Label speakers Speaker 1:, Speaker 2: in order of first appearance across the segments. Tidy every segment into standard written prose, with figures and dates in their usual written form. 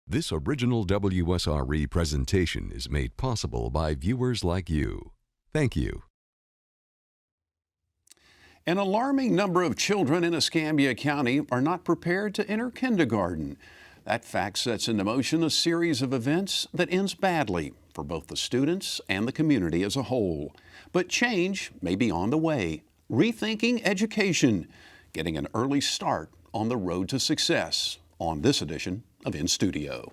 Speaker 1: This original WSRE presentation is made possible by viewers like you. Thank you.
Speaker 2: An alarming number of children in Escambia County are not prepared to enter kindergarten. That fact sets into motion a series of events that ends badly for both the students and the community as a whole. But change may be on the way. Rethinking education, getting an early start on the road to success, on this edition of In Studio.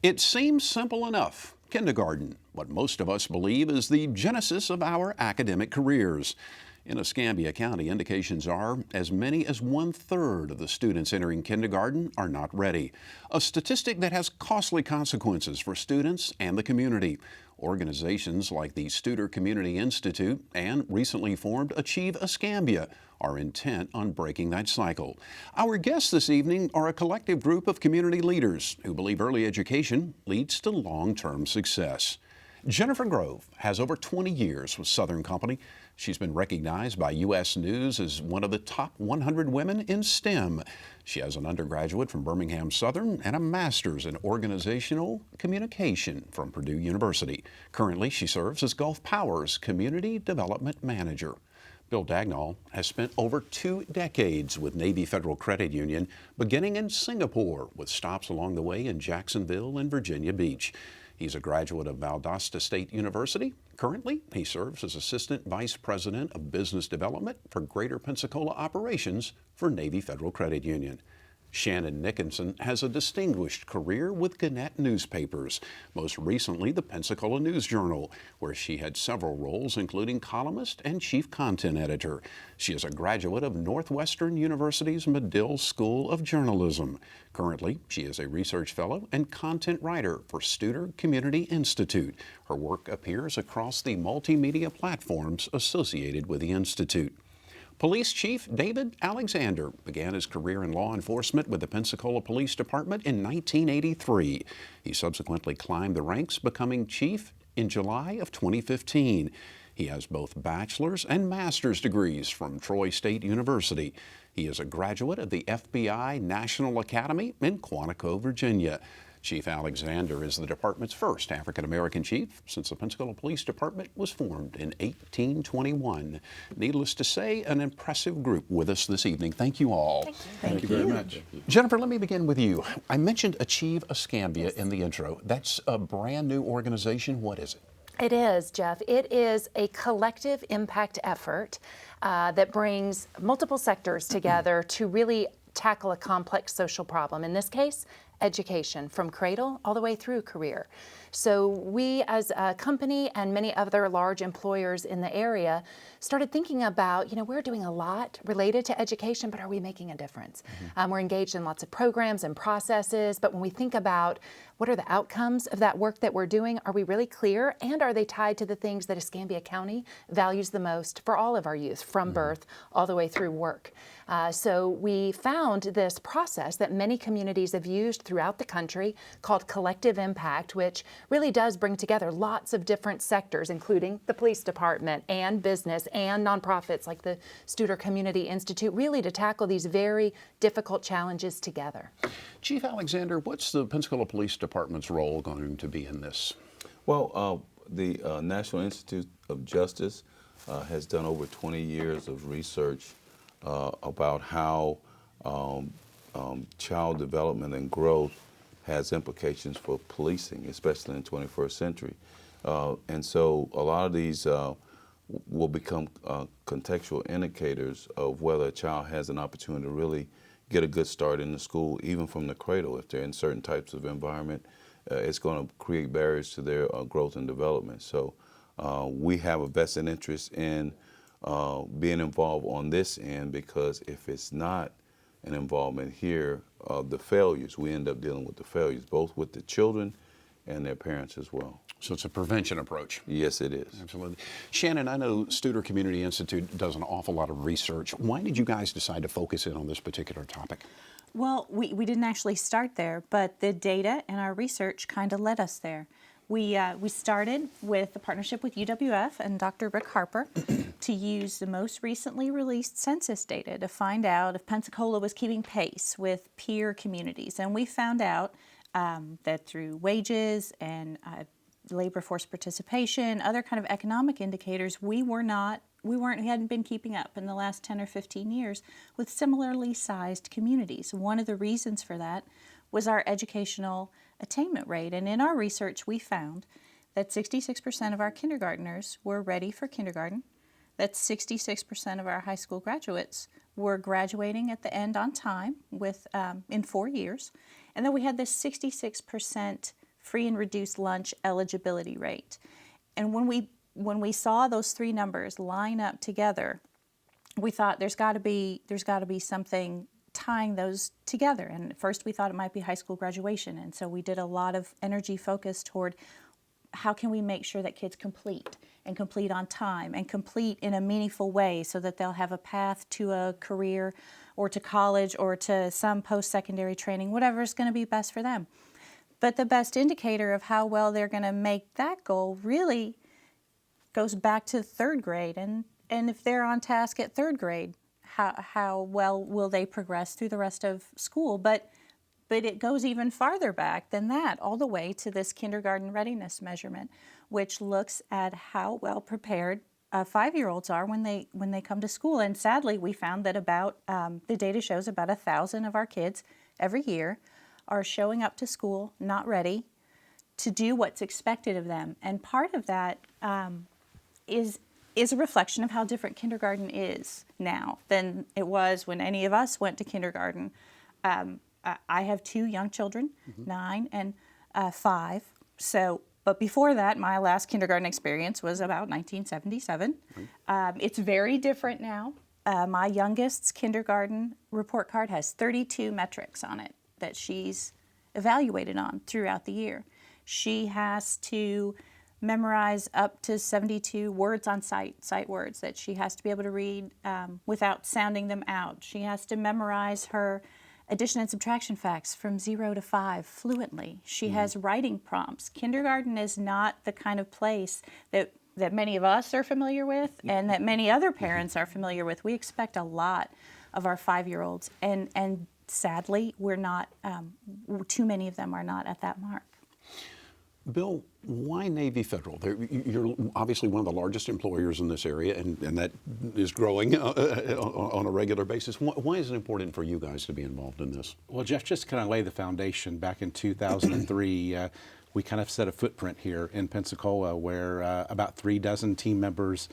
Speaker 2: It seems simple enough. Kindergarten, what most of us believe is the genesis of our academic careers. In Escambia County, indications are as many as 1/3 of the students entering kindergarten are not ready. A statistic that has costly consequences for students and the community. Organizations like the Studer Community Institute and recently formed Achieve Escambia are intent on breaking that cycle. Our guests this evening are a collective group of community leaders who believe early education leads to long-term success. Jennifer Grove has over 20 years with Southern Company. She's been recognized by U.S. News as one of the top 100 women in STEM. She has an undergraduate from Birmingham Southern and a master's in organizational communication from Purdue University. Currently, she serves as Gulf Power's Community Development Manager. Bill Dagnall has spent over 2 decades with Navy Federal Credit Union, beginning in Singapore with stops along the way in Jacksonville and Virginia Beach. He's a graduate of Valdosta State University. Currently, he serves as Assistant Vice President of Business Development for Greater Pensacola Operations for Navy Federal Credit Union. Shannon Nickinson has a distinguished career with Gannett newspapers, most recently the Pensacola News Journal, where she had several roles including columnist and chief content editor. She is a graduate of Northwestern University's Medill School of Journalism. Currently, she is a research fellow and content writer for Studer Community Institute. Her work appears across the multimedia platforms associated with the Institute. Police Chief David Alexander began his career in law enforcement with the Pensacola Police Department in 1983. He subsequently climbed the ranks, becoming chief in July of 2015. He has both bachelor's and master's degrees from Troy State University. He is a graduate of the FBI National Academy in Quantico, Virginia. Chief Alexander is the department's first African-American chief since the Pensacola Police Department was formed in 1821. Needless to say, an impressive group with us this evening. Thank you all.
Speaker 3: Thank you very much.
Speaker 2: Jennifer, let me begin with you. I mentioned Achieve Escambia in the intro. That's a brand new organization. What is it?
Speaker 3: It is, Jeff. It is a collective impact effort that brings multiple sectors together to really tackle a complex social problem. In this case, education, from cradle all the way through career. So we as a company and many other large employers in the area started thinking about, we're doing a lot related to education, but are we making a difference? We're engaged in lots of programs and processes, but when we think about what are the outcomes of that work that we're doing, are we really clear? And are they tied to the things that Escambia County values the most for all of our youth, from birth all the way through work? So we found this process that many communities have used throughout the country called Collective Impact, which really does bring together lots of different sectors, including the police department and business and nonprofits like the Studer Community Institute, really to tackle these very difficult challenges together.
Speaker 2: Chief Alexander, what's the Pensacola Police Department's role going to be in this?
Speaker 4: Well, the National Institute of Justice has done over 20 years of research about how child development and growth has implications for policing, especially in the 21st century. And so a lot of these will become contextual indicators of whether a child has an opportunity to really get a good start in the school, even from the cradle. If they're in certain types of environment, it's going to create barriers to their growth and development. So we have a vested interest in being involved on this end, because if it's not an involvement here, the failures, we end up dealing with the failures, both with the children and their parents as well.
Speaker 2: So it's a prevention approach.
Speaker 4: Yes, it is.
Speaker 2: Absolutely. Shannon, I know Studer Community Institute does an awful lot of research. Why did you guys decide to focus in on this particular topic?
Speaker 5: Well, we didn't actually start there, but the data and our research kind of led us there. We started with a partnership with UWF and Dr. Rick Harper to use the most recently released census data to find out if Pensacola was keeping pace with peer communities. And we found out that through wages and labor force participation, other kind of economic indicators, we hadn't been keeping up in the last 10 or 15 years with similarly sized communities. One of the reasons for that was our educational attainment rate. And in our research, we found that 66% of our kindergartners were ready for kindergarten, that 66% of our high school graduates were graduating at the end on time in 4 years, and then we had this 66% free and reduced lunch eligibility rate. And when we saw those three numbers line up together, we thought there's got to be something tying those together. And at first we thought it might be high school graduation, and so we did a lot of energy focus toward how can we make sure that kids complete on time and complete in a meaningful way so that they'll have a path to a career or to college or to some post-secondary training, whatever is going to be best for them. But the best indicator of how well they're going to make that goal really goes back to third grade. And if they're on task at third grade, how well will they progress through the rest of school? But it goes even farther back than that, all the way to this kindergarten readiness measurement, which looks at how well prepared 5-year-olds are when they come to school. And sadly, we found that the data shows about 1,000 of our kids every year are showing up to school not ready to do what's expected of them. And part of that is a reflection of how different kindergarten is now than it was when any of us went to kindergarten. I have 2 young children, 9 and 5. But before that, my last kindergarten experience was about 1977. It's very different now. My youngest's kindergarten report card has 32 metrics on it that she's evaluated on throughout the year. She has to memorize up to 72 words on sight words that she has to be able to read without sounding them out. She has to memorize her addition and subtraction facts from 0 to 5 fluently. She has writing prompts. Kindergarten is not the kind of place that many of us are familiar with and that many other parents are familiar with. We expect a lot of our 5-year-olds, and sadly, we're not. Too many of them are not at that mark.
Speaker 2: Bill, why Navy Federal? You're obviously one of the largest employers in this area, and that is growing on a regular basis. Why is it important for you guys to be involved in this?
Speaker 6: Well, Jeff, just kind of lay the foundation. Back in 2003, we kind of set a footprint here in Pensacola where about 36 team members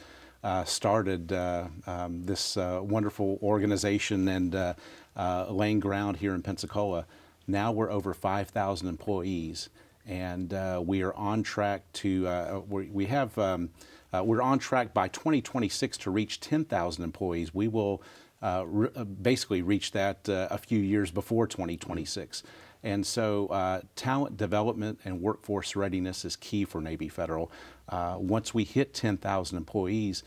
Speaker 6: started this wonderful organization and laying ground here in Pensacola. Now we're over 5,000 employees. And we are on track to, we're on track by 2026 to reach 10,000 employees. We will basically reach that a few years before 2026. And so talent development and workforce readiness is key for Navy Federal. Once we hit 10,000 employees,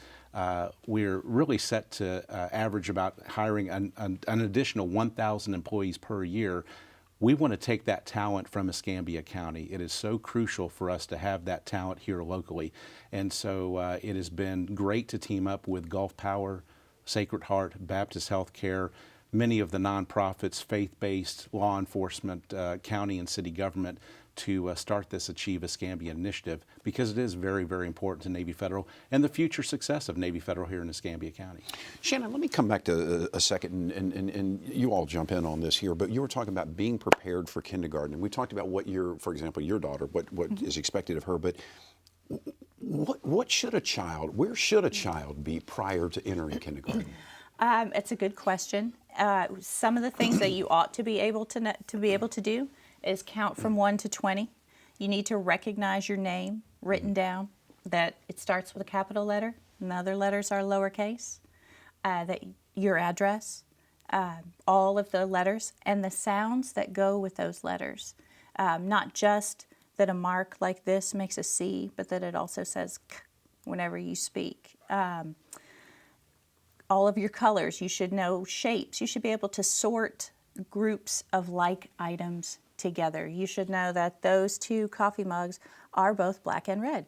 Speaker 6: we're really set to average about hiring an additional 1,000 employees per year. We want to take that talent from Escambia County. It is so crucial for us to have that talent here locally. And so it has been great to team up with Gulf Power, Sacred Heart, Baptist Healthcare, many of the nonprofits, faith-based, law enforcement, county and city government to start this Achieve Escambia initiative, because it is very, very important to Navy Federal and the future success of Navy Federal here in Escambia County.
Speaker 2: Shannon, let me come back to a second, and you all jump in on this here, but you were talking about being prepared for kindergarten, and we talked about for example, your daughter, what is expected of her, but where should a child be prior to entering kindergarten?
Speaker 5: It's a good question. Some of the things that you ought to be able to do is count from 1 to 20. You need to recognize your name written down, that it starts with a capital letter and the other letters are lowercase, that your address, all of the letters and the sounds that go with those letters. Not just that a mark like this makes a C, but that it also says K whenever you speak. All of your colors, you should know shapes. You should be able to sort groups of like items together. You should know that those 2 coffee mugs are both black and red.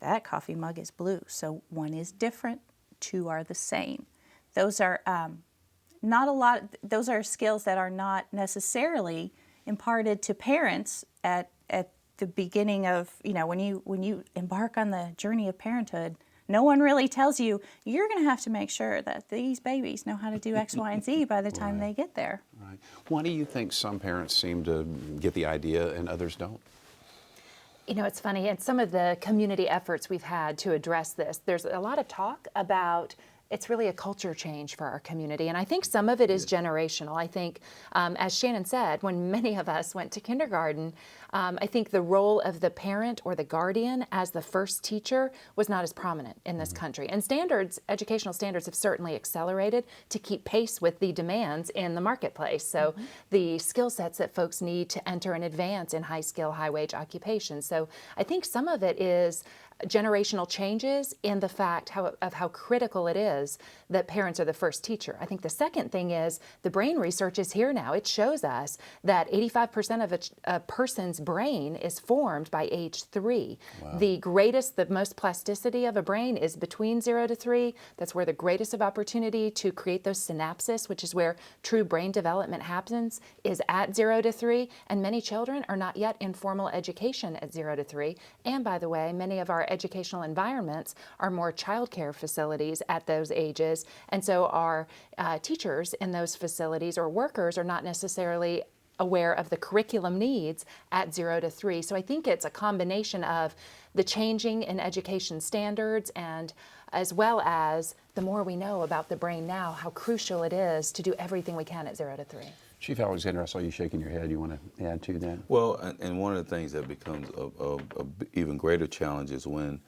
Speaker 5: That coffee mug is blue, so one is different, 2 are the same. Those are those are skills that are not necessarily imparted to parents at the beginning of, when you embark on the journey of parenthood. No one really tells you, you're going to have to make sure that these babies know how to do X, Y, and Z by the time they get there.
Speaker 2: Right. Why do you think some parents seem to get the idea and others don't?
Speaker 3: It's funny, in some of the community efforts we've had to address this, there's a lot of talk about it's really a culture change for our community. And I think some of it is generational. I think, as Shannon said, when many of us went to kindergarten, I think the role of the parent or the guardian as the first teacher was not as prominent in this country. And educational standards have certainly accelerated to keep pace with the demands in the marketplace. So the skill sets that folks need to enter and advance in high skill, high wage occupations. So I think some of it is generational changes in the fact of how critical it is that parents are the first teacher. I think the second thing is the brain research is here now. It shows us that 85% of a person's brain is formed by age 3. Wow. The most plasticity of a brain is between 0 to 3. That's where the greatest of opportunity to create those synapses, which is where true brain development happens, is at 0 to 3. And many children are not yet in formal education at 0 to 3. And by the way, many of our educational environments are more childcare facilities at those ages. And so our teachers in those facilities or workers are not necessarily aware of the curriculum needs at 0 to 3. So I think it's a combination of the changing in education standards and as well as the more we know about the brain now, how crucial it is to do everything we can at 0 to 3.
Speaker 2: Chief Alexander, I saw you shaking your head. You want to add to that?
Speaker 4: Well, and one of the things that becomes a even greater challenge is when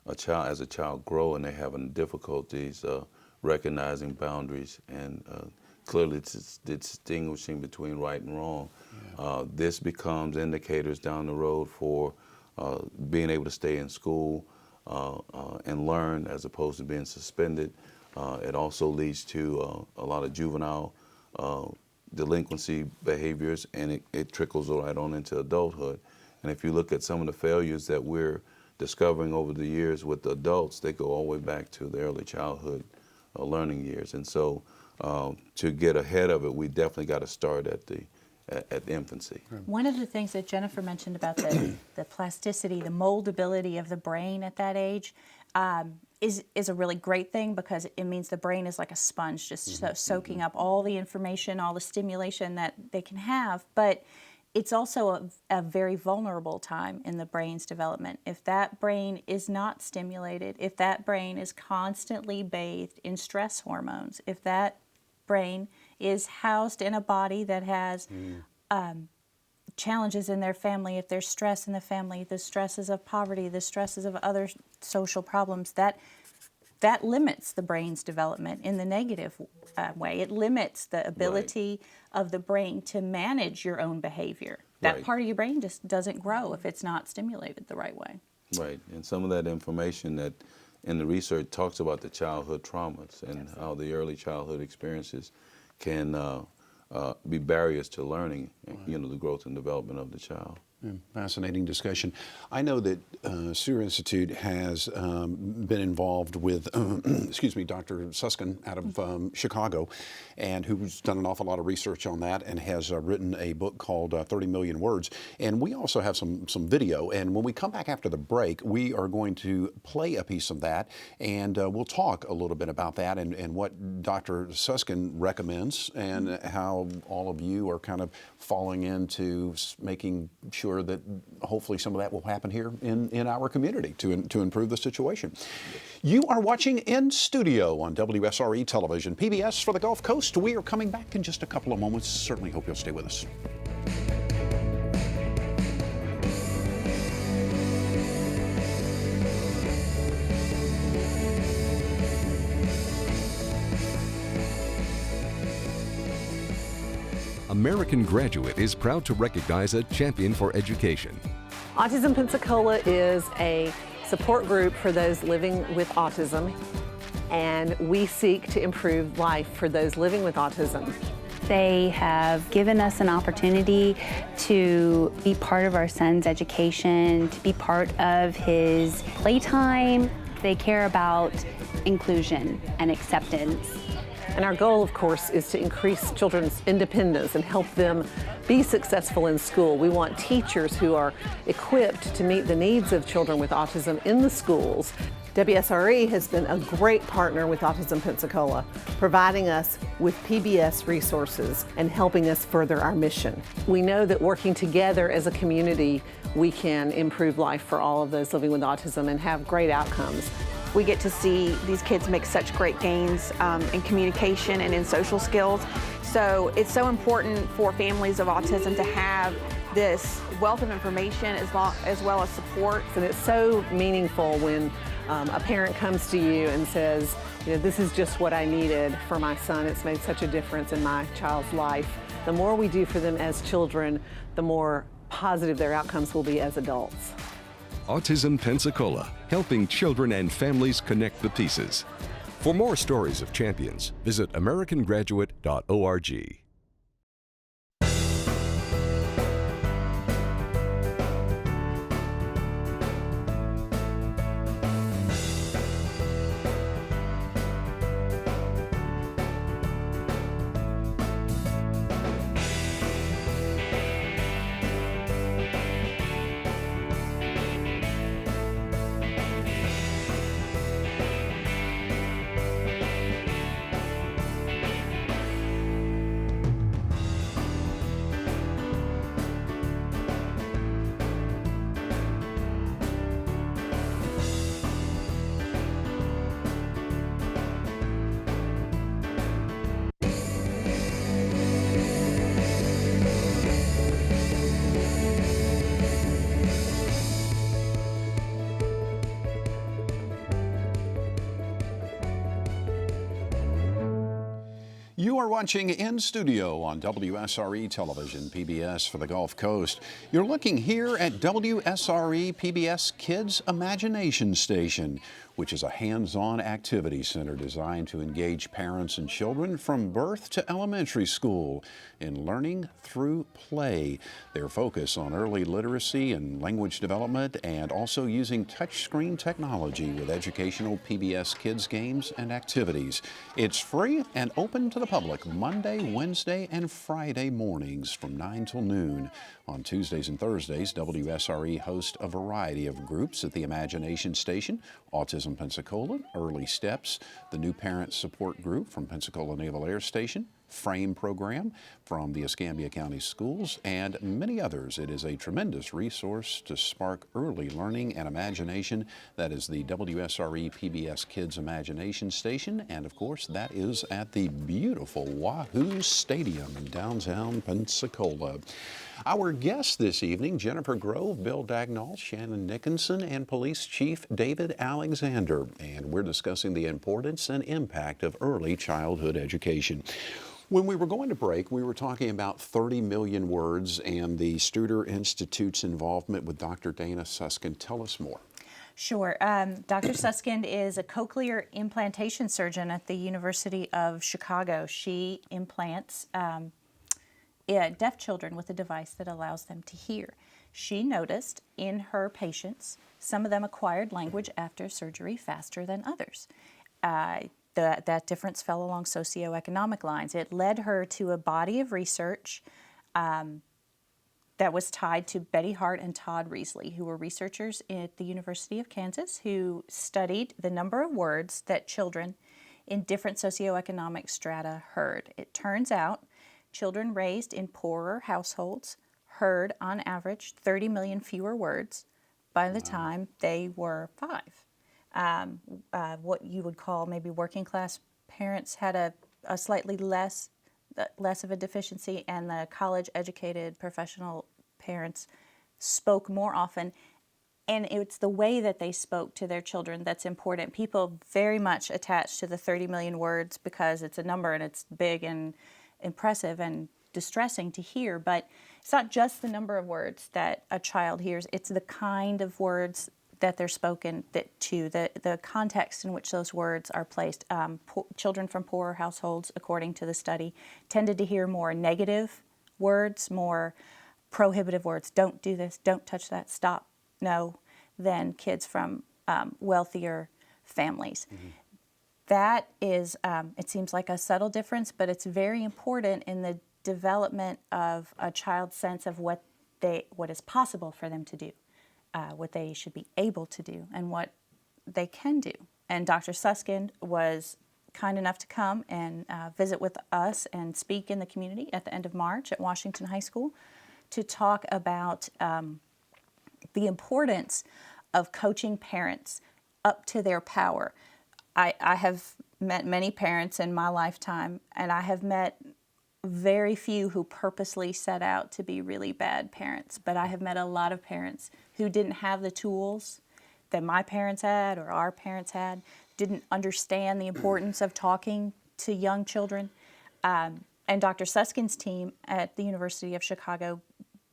Speaker 4: as a child grow and they're having difficulties recognizing boundaries and clearly distinguishing between right and wrong. Yeah. This becomes indicators down the road for being able to stay in school and learn as opposed to being suspended. It also leads to a lot of juvenile delinquency behaviors, and it trickles right on into adulthood. And if you look at some of the failures that we're discovering over the years with adults, they go all the way back to the early childhood learning years. And so to get ahead of it, we definitely got to start at infancy.
Speaker 5: One of the things that Jennifer mentioned about the plasticity, the moldability of the brain at that age, is a really great thing because it means the brain is like a sponge, just soaking up all the information, all the stimulation that they can have. But it's also a very vulnerable time in the brain's development. If that brain is not stimulated, if that brain is constantly bathed in stress hormones, if that brain is housed in a body that has challenges in their family, if there's stress in the family, the stresses of poverty, the stresses of other social problems, that limits the brain's development in the negative way. It limits the ability of the brain to manage your own behavior. That part of your brain just doesn't grow if it's not stimulated the right way.
Speaker 4: Right, and some of that information that in the research talks about the childhood traumas and how the early childhood experiences can be barriers to learning, the growth and development of the child.
Speaker 2: Fascinating discussion. I know that Sewer Institute has been involved with, Dr. Susskind out of Chicago, and who's done an awful lot of research on that and has written a book called 30 Million Words. And we also have some video. And when we come back after the break, we are going to play a piece of that, and we'll talk a little bit about that and what Dr. Susskind recommends and how all of you are kind of falling into making sure that hopefully some of that will happen here in our community to improve the situation. You are watching In Studio on WSRE Television, PBS for the Gulf Coast. We are coming back in just a couple of moments. Certainly hope you'll stay with us.
Speaker 1: American Graduate is proud to recognize a champion for education.
Speaker 7: Autism Pensacola is a support group for those living with autism, and we seek to improve life for those living with autism.
Speaker 8: They have given us an opportunity to be part of our son's education, to be part of his playtime. They care about inclusion and acceptance.
Speaker 7: And our goal, of course, is to increase children's independence and help them be successful in school. We want teachers who are equipped to meet the needs of children with autism in the schools. WSRE has been a great partner with Autism Pensacola, providing us with PBS resources and helping us further our mission. We know that working together as a community, we can improve life for all of those living with autism and have great outcomes.
Speaker 9: We get to see these kids make such great gains in communication and in social skills. So it's so important for families of autism to have this wealth of information as well as support.
Speaker 7: And it's so meaningful when a parent comes to you and says, this is just what I needed for my son. It's made such a difference in my child's life. The more we do for them as children, the more positive their outcomes will be as adults.
Speaker 1: Autism Pensacola, helping children and families connect the pieces. For more stories of champions, visit americangraduate.org.
Speaker 2: You are watching In Studio on WSRE Television, PBS for the Gulf Coast. You're looking here at WSRE PBS Kids Imagination Station, which is a hands-on activity center designed to engage parents and children from birth to elementary school in learning through play. Their focus on early literacy and language development, and also using touchscreen technology with educational PBS Kids games and activities. It's free and open to the public Monday, Wednesday, and Friday mornings from 9 till noon. On Tuesdays and Thursdays, WSRE hosts a variety of groups at the Imagination Station, Autism Pensacola, Early Steps, the New Parents Support Group from Pensacola Naval Air Station, FRAME program from the Escambia County Schools, and many others. It is a tremendous resource to spark early learning and imagination. That is the WSRE PBS Kids Imagination Station, and of course that is at the beautiful Wahoo Stadium in downtown Pensacola. Our guests this evening, Jennifer Grove, Bill Dagnall, Shannon Nickinson, and Police Chief David Alexander, and we're discussing the importance and impact of early childhood education. When we were going to break, we were talking about 30 million words and the Studer Institute's involvement with Dr. Dana Suskind. Tell us more.
Speaker 5: Sure. Dr. Suskind is a cochlear implantation surgeon at the University of Chicago. She implants deaf children with a device that allows them to hear. She noticed in her patients, some of them acquired language after surgery faster than others. That difference fell along socioeconomic lines. It led her to a body of research that was tied to Betty Hart and Todd Risley, who were researchers at the University of Kansas who studied the number of words that children in different socioeconomic strata heard. It turns out children raised in poorer households heard, on average, 30 million fewer words by the time they were 5. What you would call maybe working class parents had a slightly less of a deficiency, and the college educated professional parents spoke more often. And it's the way that they spoke to their children that's important. People very much attach to the 30 million words because it's a number and it's big and impressive and distressing to hear, but it's not just the number of words that a child hears, it's the kind of words that they're spoken to, the context in which those words are placed. Children from poorer households, according to the study, tended to hear more negative words, more prohibitive words. Don't do this, don't touch that, stop, no, than kids from wealthier families. Mm-hmm. That is, it seems like a subtle difference, but it's very important in the development of a child's sense of what is possible for them to do, what they should be able to do, and what they can do. And Dr. Susskind was kind enough to come and visit with us and speak in the community at the end of March at Washington High School to talk about the importance of coaching parents up to their power. I have met many parents in my lifetime, and I have met very few who purposely set out to be really bad parents, but I have met a lot of parents who didn't have the tools that my parents had or our parents had, didn't understand the importance of talking to young children. And Dr. Suskind's team at the University of Chicago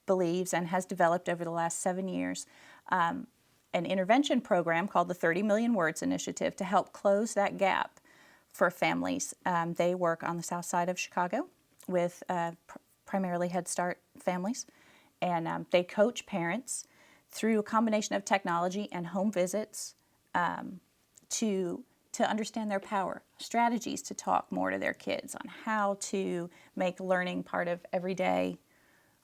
Speaker 5: believes and has developed over the last 7 years an intervention program called the 30 Million Words Initiative to help close that gap for families. They work on the south side of Chicago with primarily Head Start families, and they coach parents through a combination of technology and home visits to understand their power, strategies to talk more to their kids on how to make learning part of everyday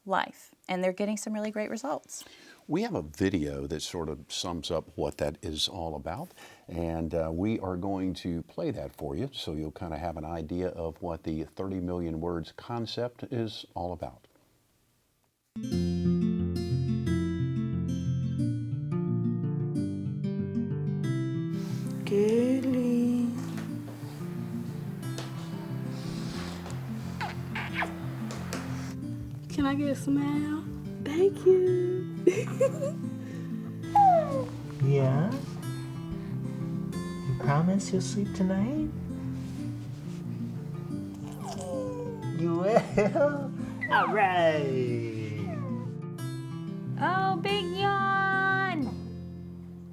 Speaker 5: life. And they're getting some really great results.
Speaker 2: We have a video that sort of sums up what that is all about, and we are going to play that for you so you'll kind of have an idea of what the 30 million words concept is all about.
Speaker 10: Kelly. Can I get a smile? Thank you.
Speaker 11: Yeah? You promise you'll sleep tonight? You will? All right.
Speaker 12: Oh, big yawn.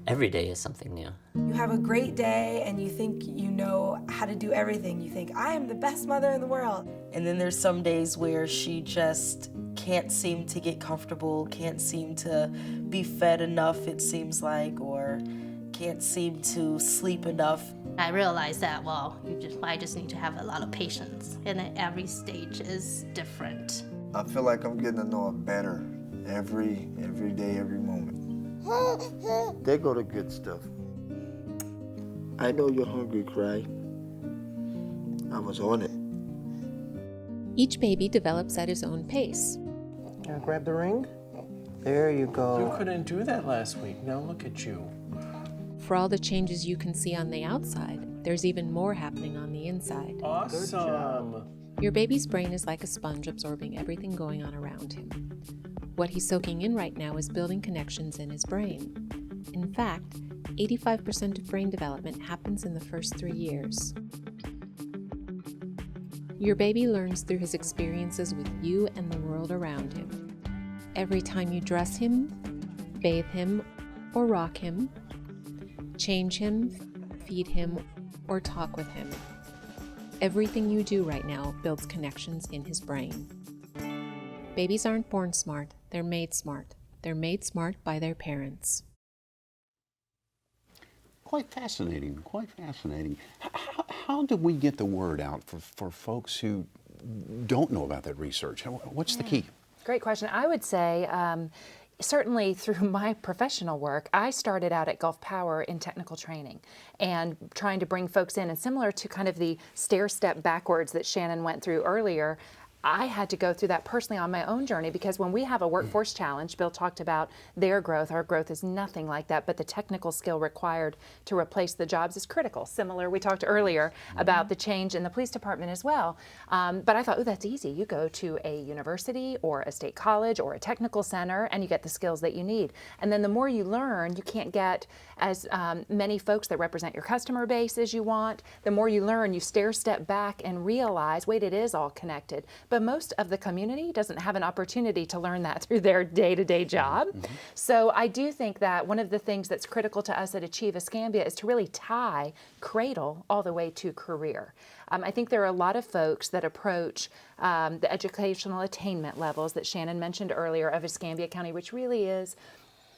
Speaker 13: Every day is something new.
Speaker 14: You have a great day and you think you know how to do everything. You think, I am the best mother in the world.
Speaker 15: And then there's some days where she just can't seem to get comfortable, can't seem to be fed enough, it seems like, or can't seem to sleep enough.
Speaker 12: I realized that, well, I just need to have a lot of patience, and that every stage is different.
Speaker 16: I feel like I'm getting to know her better every day, every moment.
Speaker 11: There go the good stuff. I know you're hungry, Cry. I was on it.
Speaker 17: Each baby develops at his own pace.
Speaker 11: Now grab the ring. There you go.
Speaker 18: You couldn't do that last week. Now look at you.
Speaker 17: For all the changes you can see on the outside, there's even more happening on the inside.
Speaker 18: Awesome.
Speaker 17: Your baby's brain is like a sponge absorbing everything going on around him. What he's soaking in right now is building connections in his brain. In fact, 85% of brain development happens in the first 3 years. Your baby learns through his experiences with you and the world around him. Every time you dress him, bathe him, or rock him, change him, feed him, or talk with him. Everything you do right now builds connections in his brain. Babies aren't born smart, they're made smart. They're made smart by their parents.
Speaker 2: Quite fascinating, quite fascinating. How do we get the word out for folks who don't know about that research? What's the key?
Speaker 3: Great question. I would say certainly through my professional work, I started out at Gulf Power in technical training and trying to bring folks in. And similar to kind of the stair step backwards that Shannon went through earlier, I had to go through that personally on my own journey, because when we have a workforce challenge, Bill talked about their growth. Our growth is nothing like that, but the technical skill required to replace the jobs is critical. Similar, we talked earlier about the change in the police department as well. But I thought, oh, that's easy. You go to a university or a state college or a technical center and you get the skills that you need. And then the more you learn, you can't get as many folks that represent your customer base as you want. The more you learn, you stair step back and realize, wait, it is all connected. But but most of the community doesn't have an opportunity to learn that through their day-to-day job. So I do think that one of the things that's critical to us at Achieve Escambia is to really tie cradle all the way to career. I think there are a lot of folks that approach the educational attainment levels that Shannon mentioned earlier of Escambia County, which really is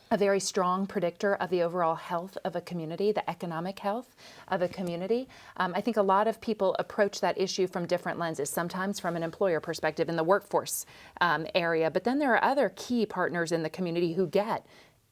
Speaker 3: a very strong predictor of the overall health of a community, the economic health of a community. I think a lot of people approach that issue from different lenses, sometimes from an employer perspective in the workforce area, but then there are other key partners in the community who get,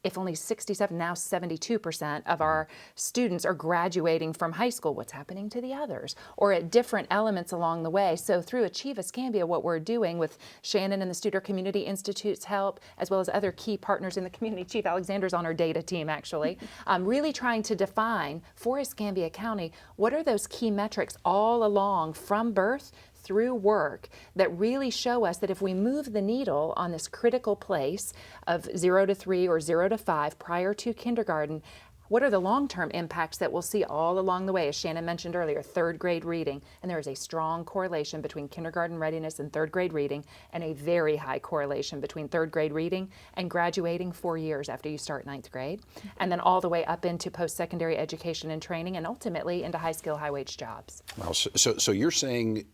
Speaker 3: if only 67, now 72% of our students are graduating from high school, what's happening to the others? Or at different elements along the way. So through Achieve Escambia, what we're doing with Shannon and the Studer Community Institute's help, as well as other key partners in the community, Chief Alexander's on our data team actually, really trying to define for Escambia County, what are those key metrics all along from birth through work that really show us that if we move the needle on this critical place of 0 to 3 or 0 to 5 prior to kindergarten, what are the long-term impacts that we'll see all along the way? As Shannon mentioned earlier, third grade reading, and there is a strong correlation between kindergarten readiness and third grade reading, and a very high correlation between third grade reading and graduating 4 years after you start ninth grade, and then all the way up into post-secondary education and training, and ultimately into high-skill, high-wage jobs.
Speaker 2: Well, so you're saying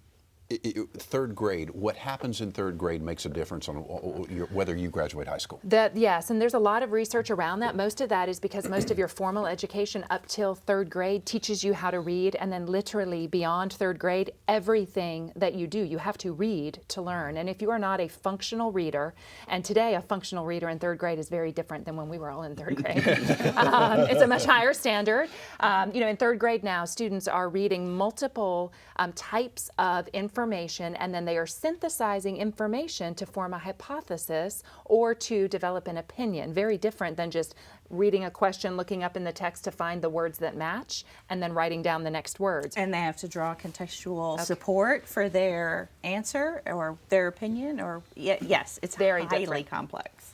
Speaker 2: third grade, what happens in third grade makes a difference on whether you graduate high school?
Speaker 3: Yes, and there's a lot of research around that. Most of that is because most of your formal education up till third grade teaches you how to read, and then literally beyond third grade, everything that you do, you have to read to learn. And if you are not a functional reader, and today a functional reader in third grade is very different than when we were all in third grade. It's a much higher standard. In third grade now, students are reading multiple types of information, and then they are synthesizing information to form a hypothesis or to develop an opinion. Very different than just reading a question, looking up in the text to find the words that match, and then writing down the next words.
Speaker 5: And they have to draw contextual support for their answer or their opinion, or yes, it's very highly complex.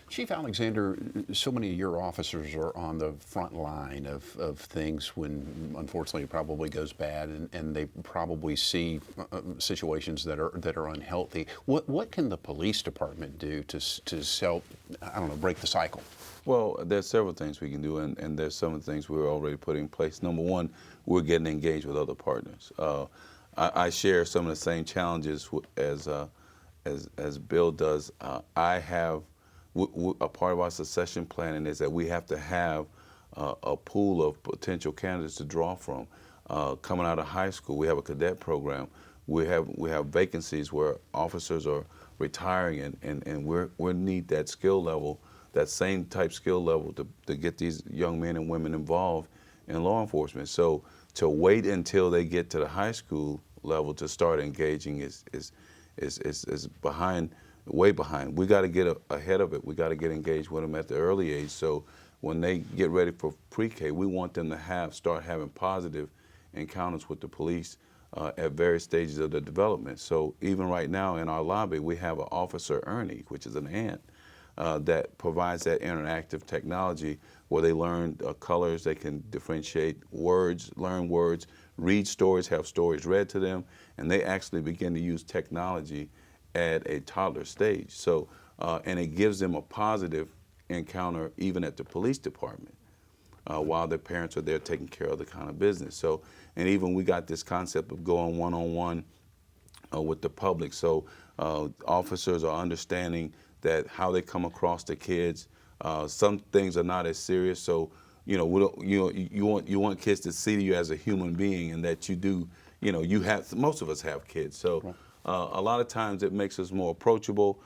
Speaker 2: Chief Alexander, so many of your officers are on the front line of things when, unfortunately, it probably goes bad, and they probably see situations that are unhealthy. What can the police department do to help, break the cycle?
Speaker 4: Well, there's several things we can do, and there's some of the things we're already putting in place. Number one, we're getting engaged with other partners. I share some of the same challenges as Bill does. A part of our succession planning is that we have to have a pool of potential candidates to draw from. Coming out of high school, we have a cadet program. We have vacancies where officers are retiring, and we need that skill level, that same type skill level to get these young men and women involved in law enforcement. So to wait until they get to the high school level to start engaging is way behind. We got to get ahead of it. We got to get engaged with them at the early age. So when they get ready for pre-K, we want them to start having positive encounters with the police at various stages of the development. So even right now in our lobby, we have an Officer Ernie, which is an ant, that provides that interactive technology where they learn colors, they can differentiate words, learn words, read stories, have stories read to them, and they actually begin to use technology at a toddler stage. So, and it gives them a positive encounter even at the police department while their parents are there taking care of the kind of business. So, and even we got this concept of going one-on-one with the public. So officers are understanding that how they come across the kids. Some things are not as serious. So, you want kids to see you as a human being, and that you do, most of us have kids. So. Right. A lot of times it makes us more approachable.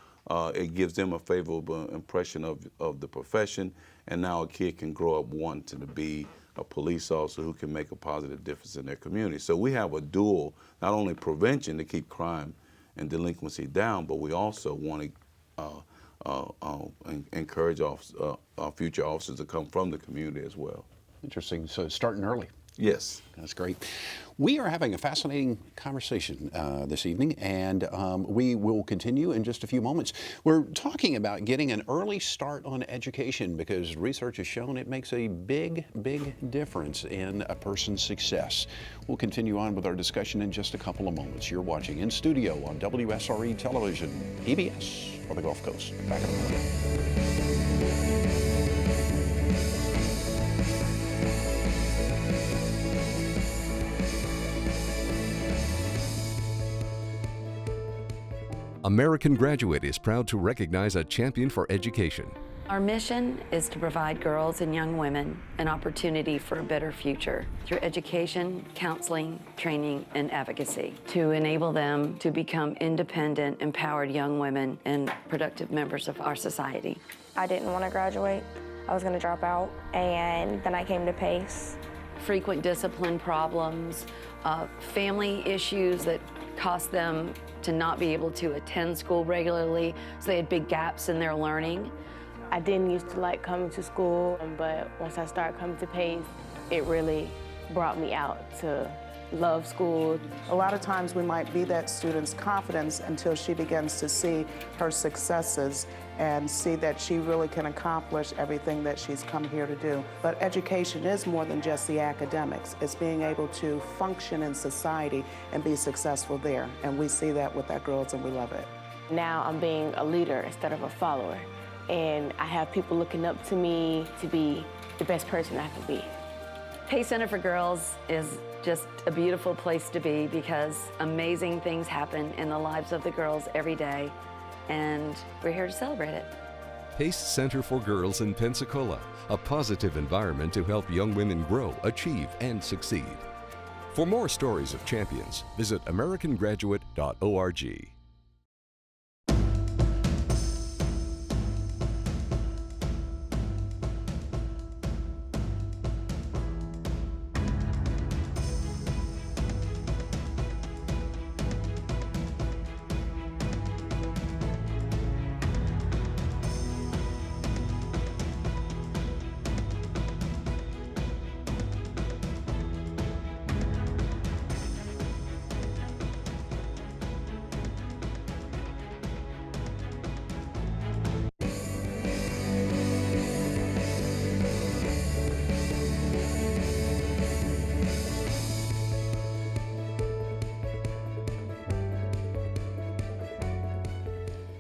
Speaker 4: It gives them a favorable impression of the profession, and now a kid can grow up wanting to be a police officer who can make a positive difference in their community. So we have a dual, not only prevention to keep crime and delinquency down, but we also want to encourage our future officers to come from the community as well.
Speaker 2: Interesting. So it's starting early.
Speaker 4: Yes.
Speaker 2: That's great. We are having a fascinating conversation this evening, and we will continue in just a few moments. We're talking about getting an early start on education because research has shown it makes a big, big difference in a person's success. We'll continue on with our discussion in just a couple of moments. You're watching In Studio on WSRE Television, PBS for the Gulf Coast. Back in a moment.
Speaker 1: American Graduate is proud to recognize a champion for education.
Speaker 19: Our mission is to provide girls and young women an opportunity for a better future through education, counseling, training, and advocacy to enable them to become independent, empowered young women and productive members of our society.
Speaker 20: I didn't want to graduate. I was going to drop out, and then I came to PACE.
Speaker 19: Frequent discipline problems, family issues that cost them to not be able to attend school regularly, so they had big gaps in their learning.
Speaker 21: I didn't used to like coming to school, but once I started coming to PACE, it really brought me out to love school.
Speaker 22: A lot of times we might be that student's confidence until she begins to see her successes and see that she really can accomplish everything that she's come here to do. But education is more than just the academics. It's being able to function in society and be successful there. And we see that with our girls and we love it.
Speaker 21: Now I'm being a leader instead of a follower. And I have people looking up to me to be the best person I can be.
Speaker 19: PACE Center for Girls is just a beautiful place to be because amazing things happen in the lives of the girls every day, and we're here to celebrate it.
Speaker 1: PACE Center for Girls in Pensacola, a positive environment to help young women grow, achieve, and succeed. For more stories of champions, visit americangraduate.org.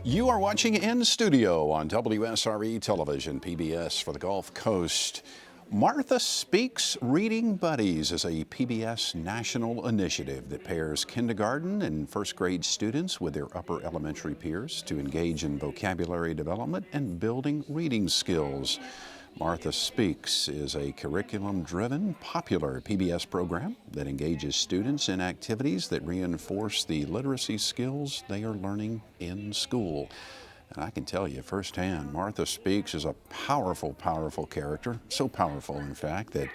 Speaker 2: You are watching In Studio on WSRE Television, PBS for the Gulf Coast. Martha Speaks Reading Buddies is a PBS national initiative that pairs kindergarten and first grade students with their upper elementary peers to engage in vocabulary development and building reading skills. Martha Speaks is a curriculum-driven, popular PBS program that engages students in activities that reinforce the literacy skills they are learning in school. And I can tell you firsthand, Martha Speaks is a powerful, powerful character. So powerful, in fact, that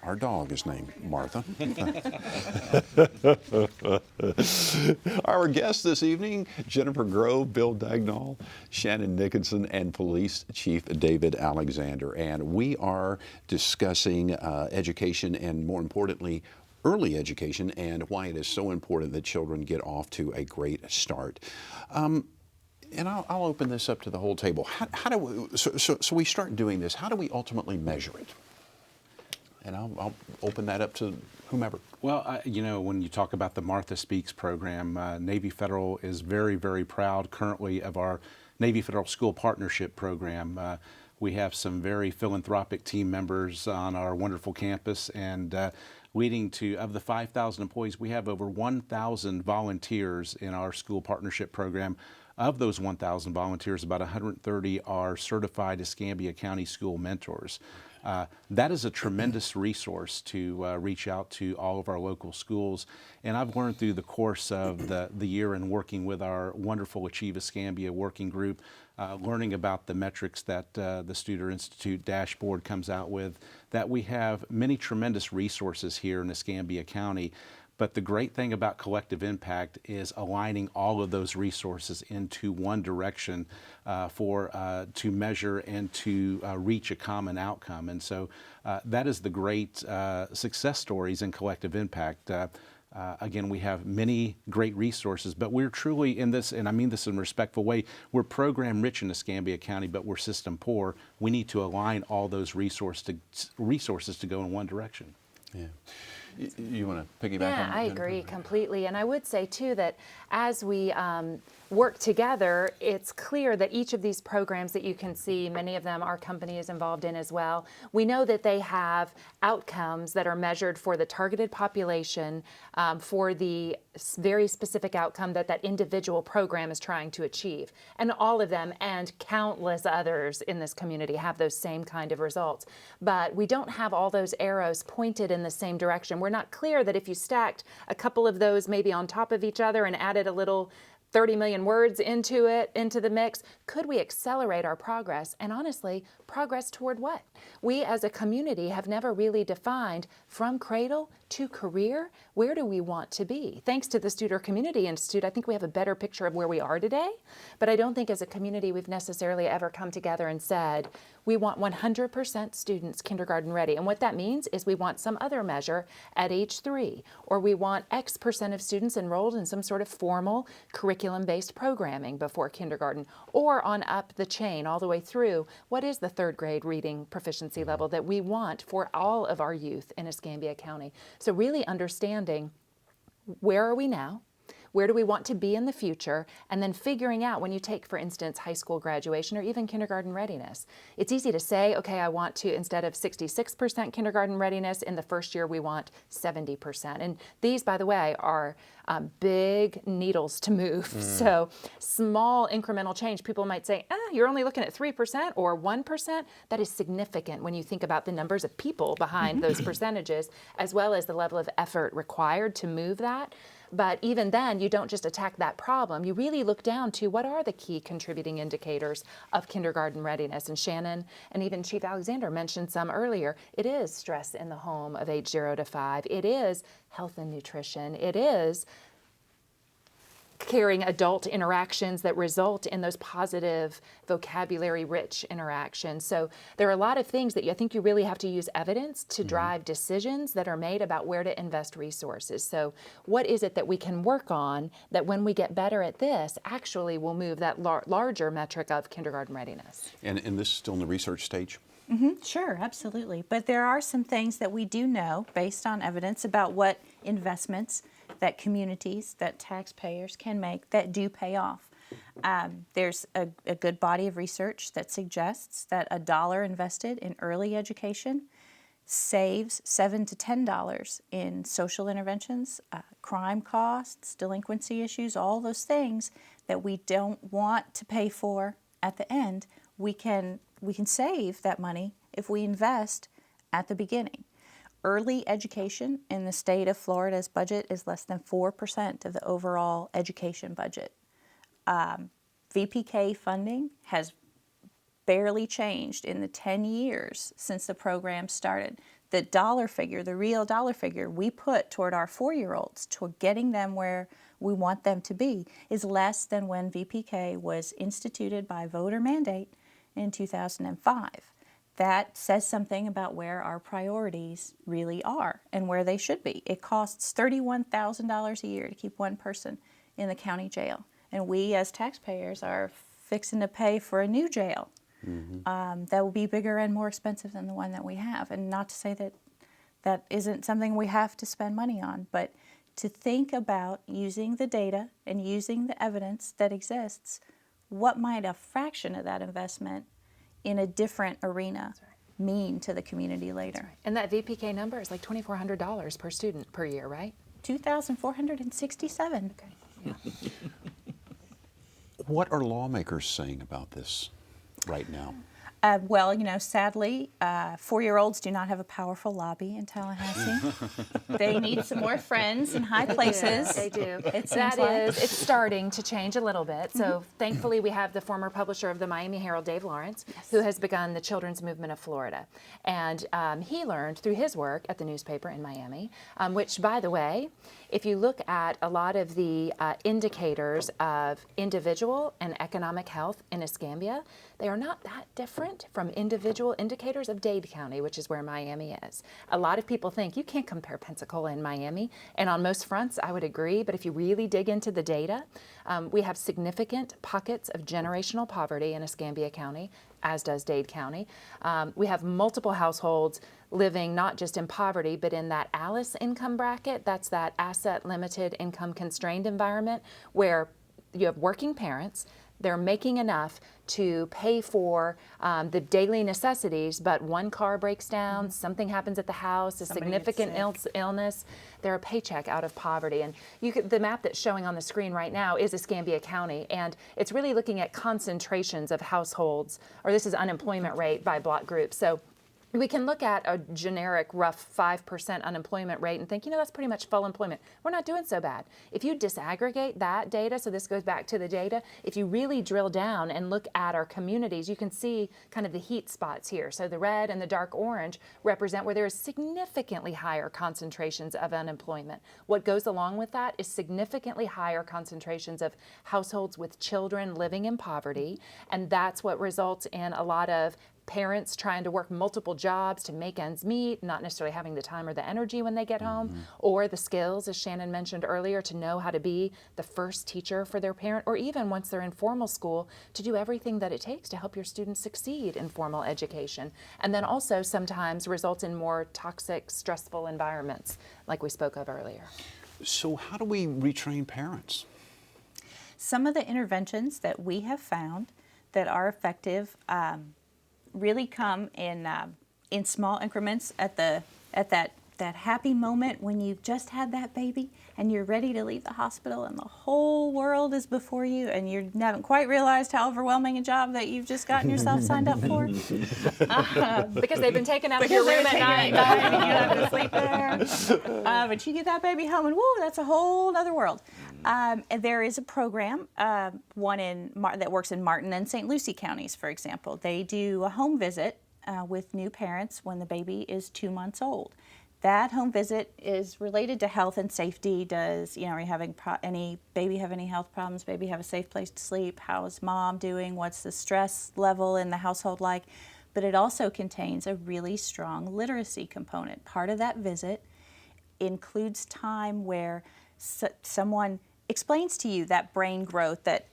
Speaker 2: our dog is named Martha. Our guests this evening, Jennifer Grove, Bill Dagnall, Shannon Nickinson, and Police Chief David Alexander. And we are discussing education and, more importantly, early education and why it is so important that children get off to a great start. And I'll open this up to the whole table. How do we, so we start doing this. How do we ultimately measure it? And I'll open that up to whomever.
Speaker 6: Well, you know, when you talk about the Martha Speaks program, Navy Federal is very, very proud currently of our Navy Federal School Partnership Program. We have some very philanthropic team members on our wonderful campus, and leading to, of the 5,000 employees, we have over 1,000 volunteers in our school partnership program. Of those 1,000 volunteers, about 130 are certified Escambia County School Mentors. That is a tremendous resource to reach out to all of our local schools. And I've learned through the course of the year and working with our wonderful Achieve Escambia working group, learning about the metrics that the Studer Institute dashboard comes out with, that we have many tremendous resources here in Escambia County. But the great thing about collective impact is aligning all of those resources into one direction to measure and to reach a common outcome. And so that is the great success stories in collective impact. Again, we have many great resources, but we're truly in this, and I mean this in a respectful way, we're program rich in Escambia County, but we're system poor. We need to align all those resources to go in one direction.
Speaker 2: Yeah. You want to piggyback on
Speaker 3: Yeah,
Speaker 2: that?
Speaker 3: I agree completely. And I would say, too, that as we work together, it's clear that each of these programs that you can see, many of them our company is involved in as well, we know that they have outcomes that are measured for the targeted population, for the very specific outcome that that individual program is trying to achieve. And all of them and countless others in this community have those same kind of results. But we don't have all those arrows pointed in the same direction. We're not clear that if you stacked a couple of those maybe on top of each other and added a little 30 million words into the mix, could we accelerate our progress? And honestly, progress toward what? We as a community have never really defined from cradle to career, where do we want to be? Thanks to the Studer Community Institute, I think we have a better picture of where we are today, but I don't think as a community we've necessarily ever come together and said, we want 100% students kindergarten ready. And what that means is we want some other measure at age 3, or we want X% of students enrolled in some sort of formal curriculum-based programming before kindergarten, or on up the chain all the way through. What is the 3rd grade reading proficiency level that we want for all of our youth in Escambia County? So really understanding where are we now? Where do we want to be in the future? And then figuring out when you take, for instance, high school graduation or even kindergarten readiness. It's easy to say, okay, I want to, instead of 66% kindergarten readiness, in the first year we want 70%. And these, by the way, are big needles to move. So small incremental change, people might say, you're only looking at 3% or 1%. That is significant when you think about the numbers of people behind those percentages, as well as the level of effort required to move that. But even then, you don't just attack that problem. You really look down to what are the key contributing indicators of kindergarten readiness. And Shannon and even Chief Alexander mentioned some earlier. It is stress in the home of age 0 to 5. It is health and nutrition. It is carrying adult interactions that result in those positive vocabulary-rich interactions. So there are a lot of things that I think you really have to use evidence to drive decisions that are made about where to invest resources. So what is it that we can work on that when we get better at this, actually will move that larger metric of kindergarten readiness?
Speaker 2: And this is still in the research stage?
Speaker 5: Sure, absolutely. But there are some things that we do know based on evidence about what investments that communities, that taxpayers can make that do pay off. There's a good body of research that suggests that $1 invested in early education saves $7 to $10 in social interventions, crime costs, delinquency issues, all those things that we don't want to pay for at the end. We can save that money if we invest at the beginning. Early education in the state of Florida's budget is less than 4% of the overall education budget. VPK funding has barely changed in the 10 years since the program started. The dollar figure, the real dollar figure we put toward our 4-year-olds, toward getting them where we want them to be, is less than when VPK was instituted by voter mandate in 2005. That says something about where our priorities really are and where they should be. It costs $31,000 a year to keep one person in the county jail. And we as taxpayers are fixing to pay for a new jail that will be bigger and more expensive than the one that we have. And not to say that that isn't something we have to spend money on, but to think about using the data and using the evidence that exists, what might a fraction of that investment in a different arena mean to the community later.
Speaker 3: And that VPK number is like $2,400 per student per year, right?
Speaker 5: $2,467.
Speaker 3: Okay. Yeah.
Speaker 2: What are lawmakers saying about this right now?
Speaker 5: Well, you know, sadly, 4-year-olds do not have a powerful lobby in Tallahassee. They need some more friends in high places.
Speaker 3: They do.
Speaker 5: It seems like.
Speaker 3: It's starting to change a little bit. So thankfully we have the former publisher of the Miami Herald, Dave Lawrence, who has begun the children's movement of Florida. And he learned through his work at the newspaper in Miami, which, by the way, if you look at a lot of the indicators of individual and economic health in Escambia, they are not that different from individual indicators of Dade County, which is where Miami is. A lot of people think you can't compare Pensacola and Miami, and on most fronts I would agree, but if you really dig into the data, we have significant pockets of generational poverty in Escambia County, as does Dade County. We have multiple households living not just in poverty, but in that ALICE income bracket. That's that asset limited income constrained environment where you have working parents. They're making enough to pay for the daily necessities, but one car breaks down, something happens at the house, a significant illness, they're a paycheck out of poverty. And the map that's showing on the screen right now is Escambia County, and it's really looking at concentrations of households, or this is unemployment rate by block group. So we can look at a generic rough 5% unemployment rate and think, you know, that's pretty much full employment. We're not doing so bad. If you disaggregate that data, so this goes back to the data, if you really drill down and look at our communities, you can see kind of the heat spots here. So the red and the dark orange represent where there is significantly higher concentrations of unemployment. What goes along with that is significantly higher concentrations of households with children living in poverty, and that's what results in a lot of parents trying to work multiple jobs to make ends meet, not necessarily having the time or the energy when they get home, or the skills, as Shannon mentioned earlier, to know how to be the first teacher for their parent, or even once they're in formal school, to do everything that it takes to help your students succeed in formal education. And then also sometimes results in more toxic, stressful environments, like we spoke of earlier.
Speaker 2: So how do we retrain parents?
Speaker 5: Some of the interventions that we have found that are effective really come in small increments at that happy moment when you've just had that baby and you're ready to leave the hospital and the whole world is before you and you haven't quite realized how overwhelming a job that you've just gotten yourself signed up for.
Speaker 3: Because they've been taken out of your room at night.
Speaker 5: And you have to sleep there. But you get that baby home and woo, that's a whole other world. And there is a program, one that works in Martin and St. Lucie counties, for example. They do a home visit with new parents when the baby is 2 months old. That home visit is related to health and safety. Are you having any baby have any health problems? Baby have a safe place to sleep? How's mom doing? What's the stress level in the household like? But it also contains a really strong literacy component. Part of that visit includes time where someone explains to you that brain growth that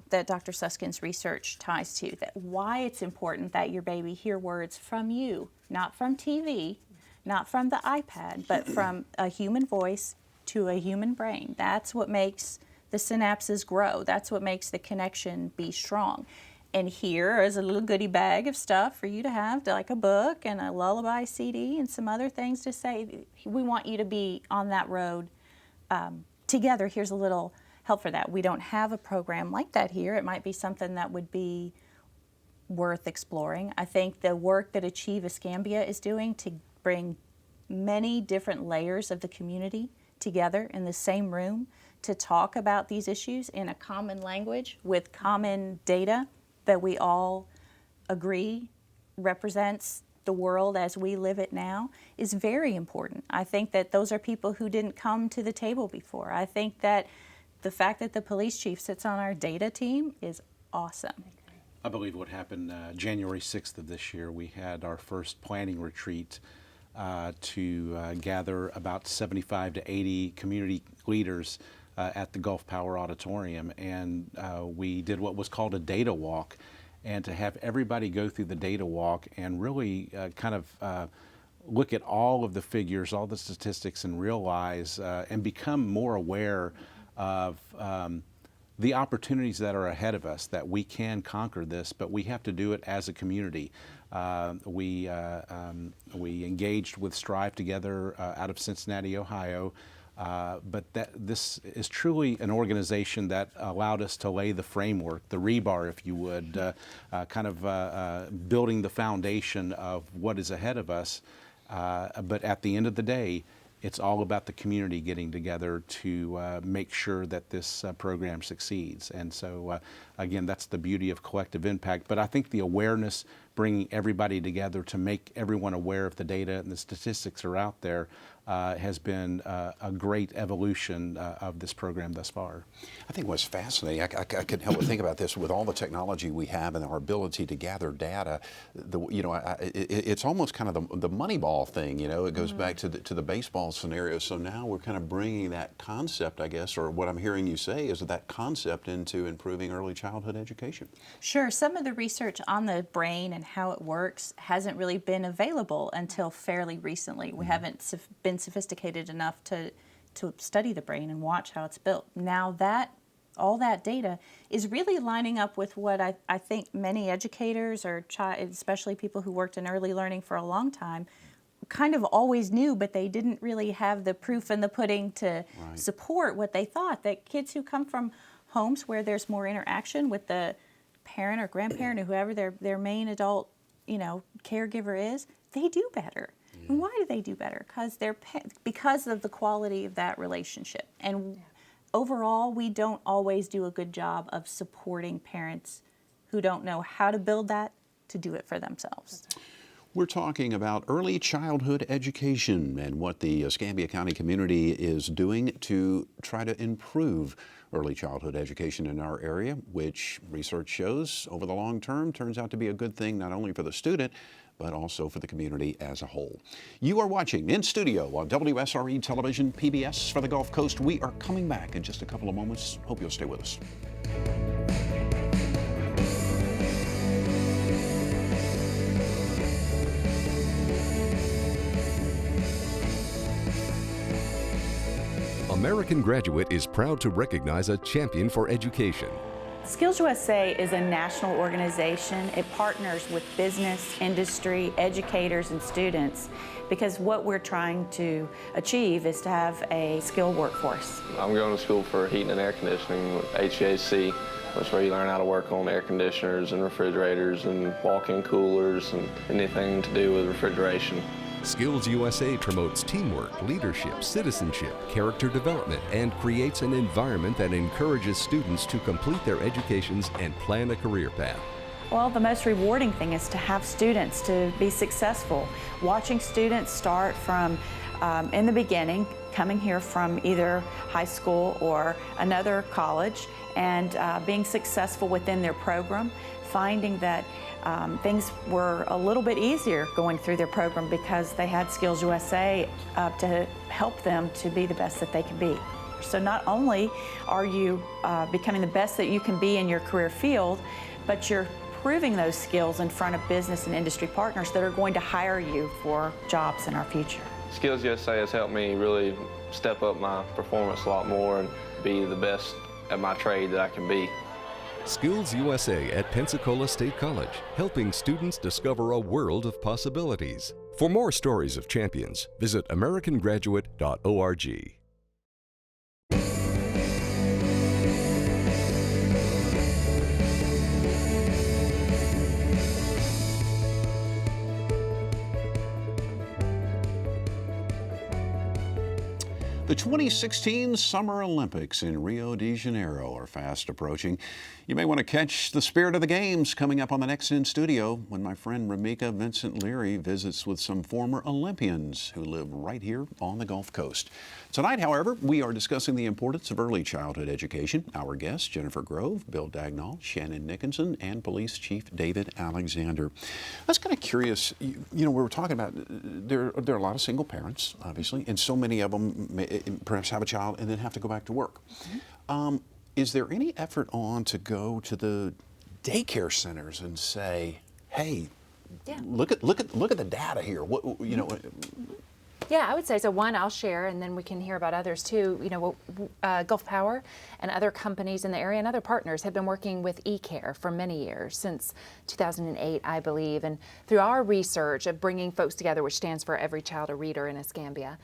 Speaker 5: Dr. Suskin's research ties to, that why it's important that your baby hear words from you, not from TV, not from the iPad, but from a human voice to a human brain. That's what makes the synapses grow. That's what makes the connection be strong. And here is a little goodie bag of stuff for you to have, like a book and a lullaby CD and some other things to say. We want you to be on that road together. Here's a little help for that. We don't have a program like that here. It might be something that would be worth exploring. I think the work that Achieve Escambia is doing to bring many different layers of the community together in the same room to talk about these issues in a common language with common data that we all agree represents the world as we live it now is very important. I think that those are people who didn't come to the table before. I think that the fact that the police chief sits on our data team is awesome.
Speaker 6: I believe what happened January 6th of this year, we had our first planning retreat to gather about 75 to 80 community leaders at the Gulf Power Auditorium, and we did what was called a data walk, and to have everybody go through the data walk and really kind of look at all of the figures, all the statistics, and realize and become more aware of the opportunities that are ahead of us, that we can conquer this, but we have to do it as a community. We engaged with Strive together out of Cincinnati, Ohio, But this is truly an organization that allowed us to lay the framework, the rebar, if you would, building the foundation of what is ahead of us. But at the end of the day, it's all about the community getting together to make sure that this program succeeds. And so, again, that's the beauty of collective impact. But I think the awareness, bringing everybody together to make everyone aware of the data and the statistics are out there, has been a great evolution of this program thus far.
Speaker 2: I think what's fascinating, I couldn't help but think about this, with all the technology we have and our ability to gather data, it's almost kind of the Moneyball thing, it goes back to the baseball scenario. So now we're kind of bringing that concept, I guess, or what I'm hearing you say is that concept into improving early childhood education.
Speaker 5: Sure, some of the research on the brain and how it works hasn't really been available until fairly recently. We haven't been sophisticated enough to study the brain and watch how it's built. Now that all that data is really lining up with what I think many educators, or especially people who worked in early learning for a long time, kind of always knew, but they didn't really have the proof in the pudding to support what they thought, that kids who come from homes where there's more interaction with the parent or grandparent or whoever their main adult caregiver is, they do better. And why do they do better? Because of the quality of that relationship. And overall, we don't always do a good job of supporting parents who don't know how to build that to do it for themselves.
Speaker 2: We're talking about early childhood education and what the Escambia County community is doing to try to improve early childhood education in our area, which research shows over the long term turns out to be a good thing not only for the student, but also for the community as a whole. You are watching In Studio on WSRE Television, PBS for the Gulf Coast. We are coming back in just a couple of moments. Hope you'll stay with us.
Speaker 1: American Graduate is proud to recognize a champion for education.
Speaker 8: Skills USA is a national organization. It partners with business, industry, educators, and students, because what we're trying to achieve is to have a skilled workforce.
Speaker 9: I'm going to school for heating and air conditioning, HVAC, which is where you learn how to work on air conditioners and refrigerators and walk-in coolers and anything to do with refrigeration.
Speaker 1: Skills USA promotes teamwork, leadership, citizenship, character development, and creates an environment that encourages students to complete their educations and plan a career path.
Speaker 8: Well, the most rewarding thing is to have students to be successful. Watching students start from in the beginning, coming here from either high school or another college, and being successful within their program, finding that things were a little bit easier going through their program because they had Skills USA to help them to be the best that they can be. So not only are you becoming the best that you can be in your career field, but you're proving those skills in front of business and industry partners that are going to hire you for jobs in our future.
Speaker 9: Skills USA has helped me really step up my performance a lot more and be the best at my trade that I can be.
Speaker 1: Skills USA at Pensacola State College, helping students discover a world of possibilities. For more stories of champions, visit americangraduate.org.
Speaker 2: The 2016 Summer Olympics in Rio de Janeiro are fast approaching. You may want to catch the spirit of the games coming up on the next In Studio when my friend Ramika Vincent Leary visits with some former Olympians who live right here on the Gulf Coast. Tonight, however, we are discussing the importance of early childhood education. Our guests, Jennifer Grove, Bill Dagnall, Shannon Nickinson, and Police Chief David Alexander. I was kind of curious, we were talking about, there are a lot of single parents, obviously, and so many of them perhaps have a child and then have to go back to work. Mm-hmm. Is there any effort on to go to the daycare centers and say, hey, look at the data here.
Speaker 3: Yeah, I would say so. One, I'll share, and then we can hear about others too. Gulf Power and other companies in the area and other partners have been working with eCare for many years, since 2008, I believe. And through our research of bringing folks together, which stands for Every Child a Reader in Escambia,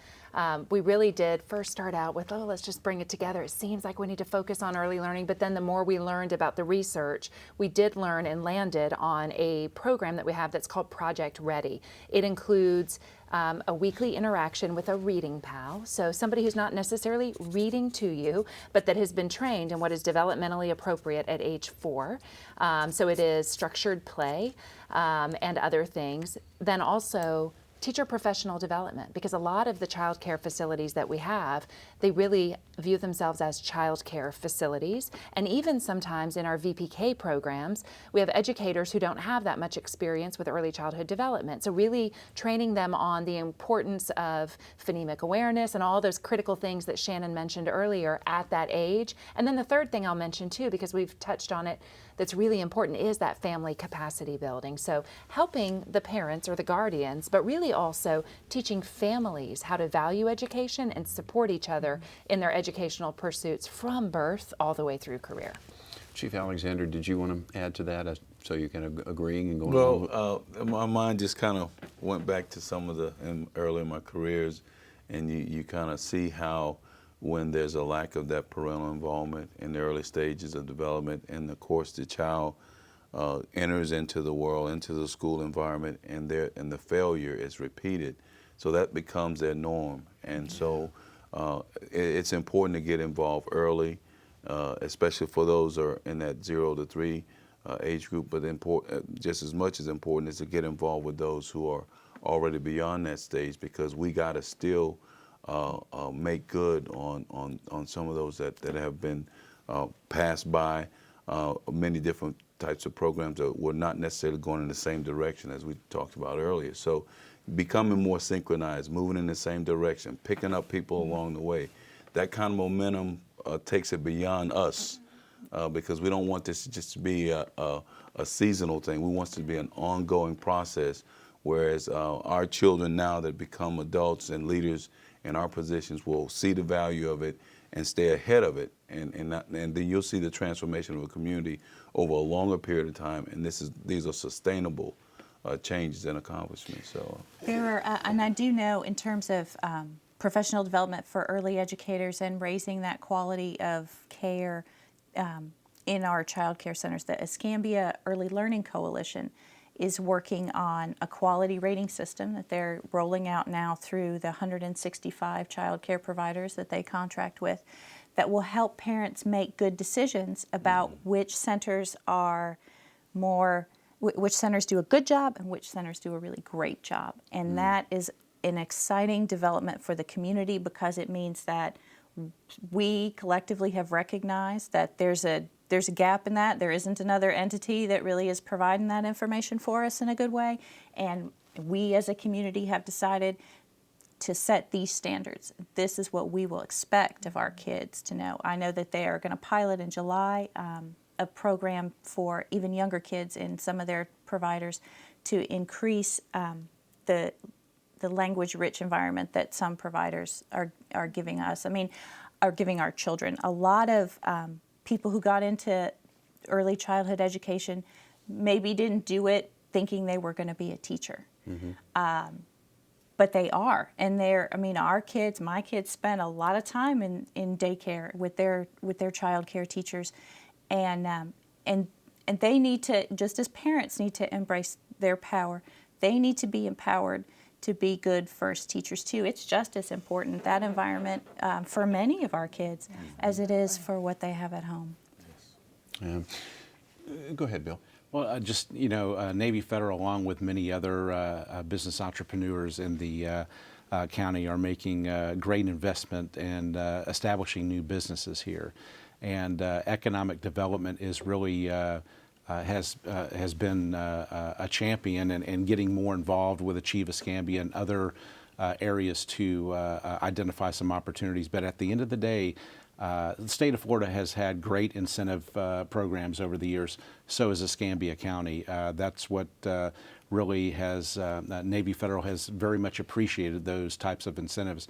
Speaker 3: We really did first start out with, oh, let's just bring it together. It seems like we need to focus on early learning, but then the more we learned about the research, we did learn and landed on a program that we have that's called Project Ready. It includes a weekly interaction with a reading pal, so somebody who's not necessarily reading to you, but that has been trained in what is developmentally appropriate at age 4. So it is structured play and other things. Then also teacher professional development, because a lot of the child care facilities that we have, they really view themselves as child care facilities. And even sometimes in our VPK programs, we have educators who don't have that much experience with early childhood development. So really training them on the importance of phonemic awareness and all those critical things that Shannon mentioned earlier at that age. And then the third thing I'll mention too, because we've touched on it, that's really important is that family capacity building. So helping the parents or the guardians, but really also teaching families how to value education and support each other in their educational pursuits from birth all the way through career.
Speaker 2: Chief Alexander, did you want to add to that so you can agreeing and going
Speaker 4: Well, my mind just kind of went back to some of the early in my careers, and you kind of see how when there's a lack of that parental involvement in the early stages of development, and of course the child enters into the world, into the school environment, and the failure is repeated. So that becomes their norm. And so it's important to get involved early, especially for those who are in that 0 to 3 age group, but just as much as important is to get involved with those who are already beyond that stage, because we got to still make good on some of those that have been passed by. Many different types of programs that were not necessarily going in the same direction as we talked about earlier. So becoming more synchronized, moving in the same direction, picking up people along the way, that kind of momentum takes it beyond us, because we don't want this just to be a seasonal thing. We want it to be an ongoing process, whereas our children now that become adults and leaders in our positions will see the value of it and stay ahead of it, and then you'll see the transformation of a community over a longer period of time, and these are sustainable changes and accomplishments. So
Speaker 5: there are, and I do know in terms of professional development for early educators and raising that quality of care in our child care centers, the Escambia Early Learning Coalition is working on a quality rating system that they're rolling out now through the 165 child care providers that they contract with, that will help parents make good decisions about which centers are which centers do a good job and which centers do a really great job. And that is an exciting development for the community, because it means that we collectively have recognized that there's a gap in that. There isn't another entity that really is providing that information for us in a good way. And we as a community have decided to set these standards. This is what we will expect of our kids to know. I know that they are going to pilot in July a program for even younger kids in some of their providers to increase the language-rich environment that some providers are giving us. Are giving our children. A lot of people who got into early childhood education maybe didn't do it thinking they were going to be a teacher. But they are, and our kids, my kids spent a lot of time in daycare with their child care teachers, and they need to, just as parents need to embrace their power, they need to be empowered to be good first teachers too. It's just as important, that environment, for many of our kids as it is for what they have at home.
Speaker 2: Go ahead, Bill.
Speaker 6: Well, Navy Federal, along with many other business entrepreneurs in the county, are making great investment in establishing new businesses here. And economic development is really has been a champion in getting more involved with Achieve Escambia and other areas to identify some opportunities. But at the end of the day, the state of Florida has had great incentive programs over the years. So has Escambia County. That's what really has, Navy Federal has very much appreciated those types of incentives.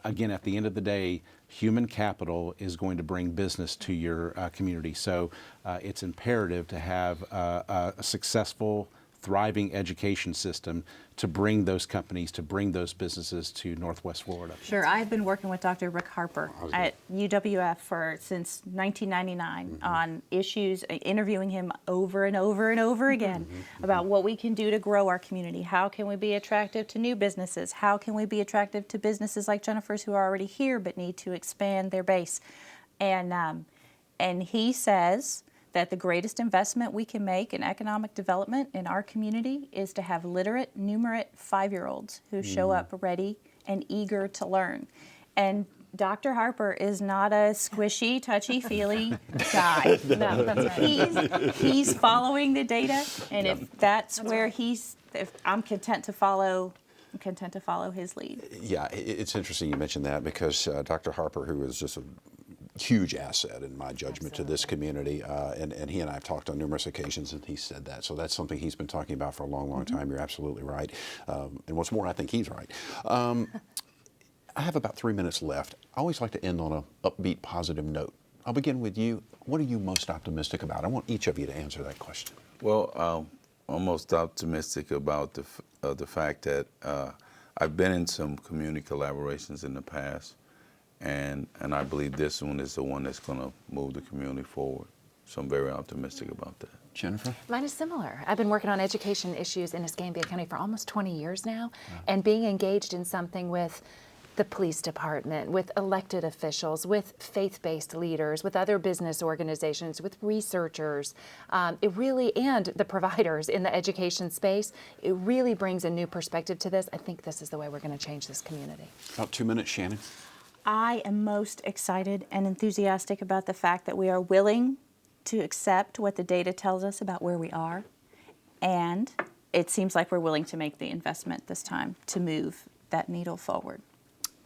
Speaker 6: Again, at the end of the day, human capital is going to bring business to your community. So it's imperative to have a successful, thriving education system to bring those companies, to bring those businesses to Northwest Florida.
Speaker 5: Sure, I've been working with Dr. Rick Harper at UWF since 1999 on issues, interviewing him over and over and over again about what we can do to grow our community. How can we be attractive to new businesses? How can we be attractive to businesses like Jennifer's who are already here but need to expand their base? And he says that the greatest investment we can make in economic development in our community is to have literate, numerate 5-year-olds who show up ready and eager to learn. And Dr. Harper is not a squishy, touchy-feely guy. No, that's right. He's following the data, and if that's where I'm content to follow his lead.
Speaker 2: Yeah, it's interesting you mentioned that because Dr. Harper, who is just a huge asset in my judgment to this community, and he and I have talked on numerous occasions, and he said that. So that's something he's been talking about for a long, long time. You're absolutely right. And what's more, I think he's right. I have about 3 minutes left. I always like to end on an upbeat, positive note. I'll begin with you. What are you most optimistic about? I want each of you to answer that question.
Speaker 4: Well, I'm most optimistic about the fact that I've been in some community collaborations in the past, and I believe this one is the one that's going to move the community forward. So I'm very optimistic about that.
Speaker 2: Jennifer?
Speaker 3: Mine is similar. I've been working on education issues in Escambia County for almost 20 years now, and being engaged in something with the police department, with elected officials, with faith-based leaders, with other business organizations, with researchers, and the providers in the education space, it really brings a new perspective to this. I think this is the way we're going to change this community.
Speaker 2: About 2 minutes, Shannon.
Speaker 5: I am most excited and enthusiastic about the fact that we are willing to accept what the data tells us about where we are, and it seems like we're willing to make the investment this time to move that needle forward.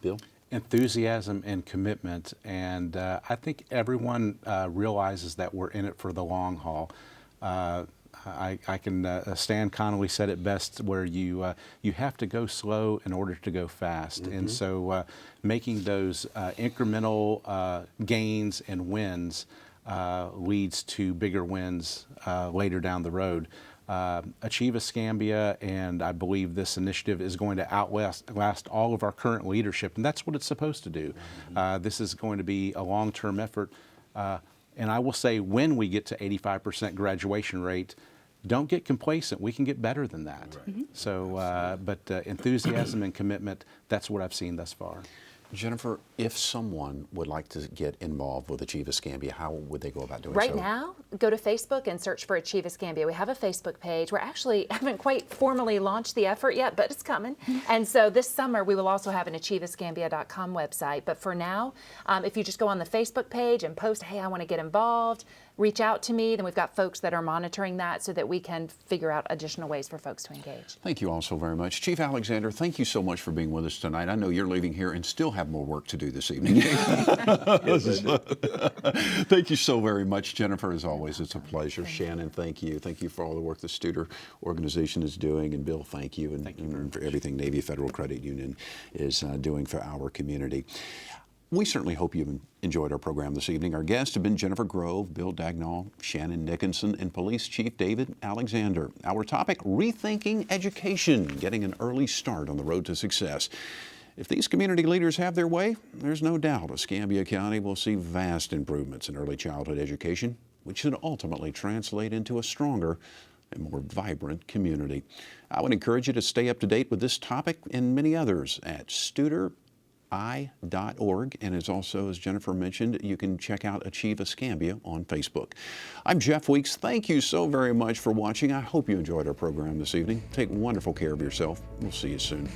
Speaker 2: Bill?
Speaker 6: Enthusiasm and commitment, and I think everyone realizes that we're in it for the long haul. I can, Stan Connolly said it best, where you have to go slow in order to go fast. And so making those incremental gains and wins leads to bigger wins later down the road. Achieve Escambia, and I believe this initiative is going to outlast all of our current leadership, and that's what it's supposed to do. This is going to be a long-term effort, and I will say, when we get to 85% graduation rate, don't get complacent. We can get better than that. Right. So, but enthusiasm and commitment, that's what I've seen thus far.
Speaker 2: Jennifer, if someone would like to get involved with Achieve Escambia, how would they go about doing so?
Speaker 3: Right now, go to Facebook and search for Achieve Escambia. We have a Facebook page. We actually haven't quite formally launched the effort yet, but it's coming. And so this summer, we will also have an achieveescambia.com website. But for now, if you just go on the Facebook page and post, hey, I want to get involved, reach out to me. Then we've got folks that are monitoring that so that we can figure out additional ways for folks to engage.
Speaker 2: Thank you all so very much. Chief Alexander, thank you so much for being with us tonight. I know you're leaving here and still have more work to do this evening. Thank you so very much, Jennifer. As always, it's a pleasure. Shannon, thank you. Thank you for all the work the Studer organization is doing. And Bill, thank you. And for everything Navy Federal Credit Union is doing for our community. We certainly hope you've enjoyed our program this evening. Our guests have been Jennifer Grove, Bill Dagnall, Shannon Dickinson, and Police Chief David Alexander. Our topic, rethinking education, getting an early start on the road to success. If these community leaders have their way, there's no doubt Escambia County will see vast improvements in early childhood education, which should ultimately translate into a stronger and more vibrant community. I would encourage you to stay up to date with this topic and many others at studer.org, and as also, as Jennifer mentioned, you can check out Achieve Escambia on Facebook. I'm Jeff Weeks. Thank you so very much for watching. I hope you enjoyed our program this evening. Take wonderful care of yourself. We'll see you soon.